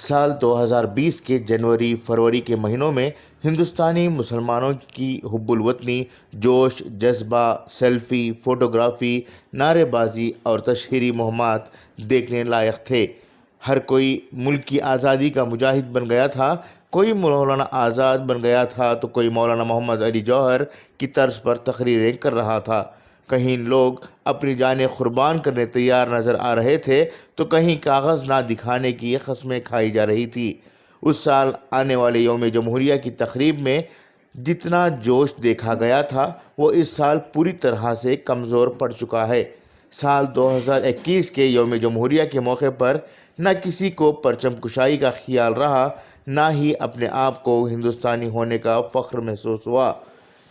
سال 2020 کے جنوری فروری کے مہینوں میں ہندوستانی مسلمانوں کی حب الوطنی، جوش، جذبہ، سیلفی، فوٹوگرافی، نعرے بازی اور تشہیری مہمات دیکھنے لائق تھے۔ ہر کوئی ملک کی آزادی کا مجاہد بن گیا تھا، کوئی مولانا آزاد بن گیا تھا تو کوئی مولانا محمد علی جوہر کی طرز پر تقریریں کر رہا تھا۔ کہیں لوگ اپنی جانیں قربان کرنے تیار نظر آ رہے تھے تو کہیں کاغذ نہ دکھانے کی قسمیں کھائی جا رہی تھی۔ اس سال آنے والے یوم جمہوریہ کی تقریب میں جتنا جوش دیکھا گیا تھا وہ اس سال پوری طرح سے کمزور پڑ چکا ہے۔ سال 2021 کے یوم جمہوریہ کے موقع پر نہ کسی کو پرچم کشائی کا خیال رہا، نہ ہی اپنے آپ کو ہندوستانی ہونے کا فخر محسوس ہوا۔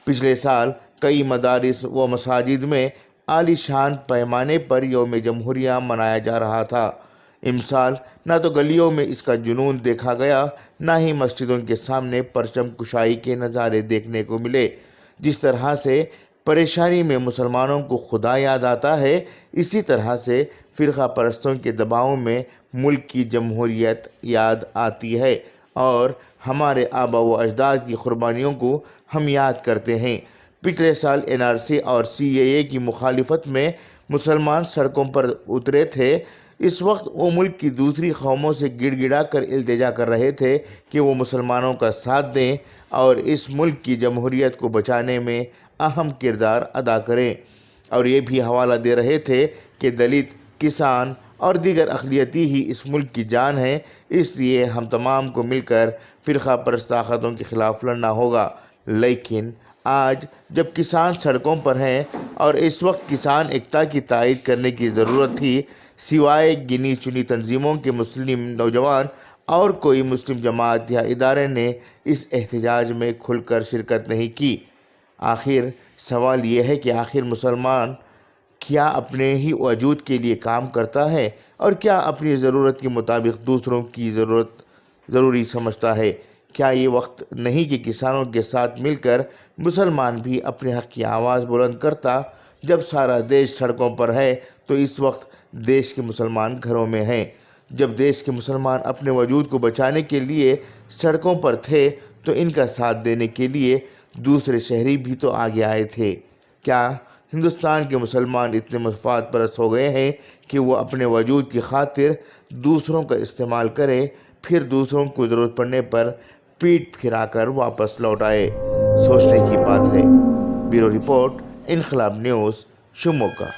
پچھلے سال کئی مدارس و مساجد میں عالی شان پیمانے پر یوم جمہوریہ منایا جا رہا تھا۔ امسال نہ تو گلیوں میں اس کا جنون دیکھا گیا، نہ ہی مسجدوں کے سامنے پرچم کشائی کے نظارے دیکھنے کو ملے۔ جس طرح سے پریشانی میں مسلمانوں کو خدا یاد آتا ہے، اسی طرح سے فرقہ پرستوں کے دباؤ میں ملک کی جمہوریت یاد آتی ہے اور ہمارے آبا و اجداد کی قربانیوں کو ہم یاد کرتے ہیں۔ پچھلے سال NRC اور CAA کی مخالفت میں مسلمان سڑکوں پر اترے تھے۔ اس وقت وہ ملک کی دوسری قوموں سے گڑ گڑا کر التجا کر رہے تھے کہ وہ مسلمانوں کا ساتھ دیں اور اس ملک کی جمہوریت کو بچانے میں اہم کردار ادا کریں، اور یہ بھی حوالہ دے رہے تھے کہ دلت، کسان اور دیگر اقلیتی ہی اس ملک کی جان ہیں، اس لیے ہم تمام کو مل کر فرقہ پرست طاقتوں کے خلاف لڑنا ہوگا۔ لیکن آج جب کسان سڑکوں پر ہیں اور اس وقت کسان ایکتا کی تائید کرنے کی ضرورت تھی، سوائے گنی چنی تنظیموں کے مسلم نوجوان اور کوئی مسلم جماعت یا ادارے نے اس احتجاج میں کھل کر شرکت نہیں کی۔ آخر سوال یہ ہے کہ آخر مسلمان کیا اپنے ہی وجود کے لیے کام کرتا ہے اور کیا اپنی ضرورت کے مطابق دوسروں کی ضرورت ضروری سمجھتا ہے؟ کیا یہ وقت نہیں کہ کسانوں کے ساتھ مل کر مسلمان بھی اپنے حق کی آواز بلند کرتا؟ جب سارا دیش سڑکوں پر ہے تو اس وقت دیش کے مسلمان گھروں میں ہیں۔ جب دیش کے مسلمان اپنے وجود کو بچانے کے لیے سڑکوں پر تھے تو ان کا ساتھ دینے کے لیے دوسرے شہری بھی تو آگے آئے تھے۔ کیا ہندوستان کے مسلمان اتنے مفاد پرست ہو گئے ہیں کہ وہ اپنے وجود کی خاطر دوسروں کا استعمال کرے، پھر دوسروں کو ضرورت پڑنے پر پیٹ پھرا کر واپس لوٹ آئے؟ سوچنے کی بات ہے۔ بیورو رپورٹ، انقلاب نیوز، شموگا۔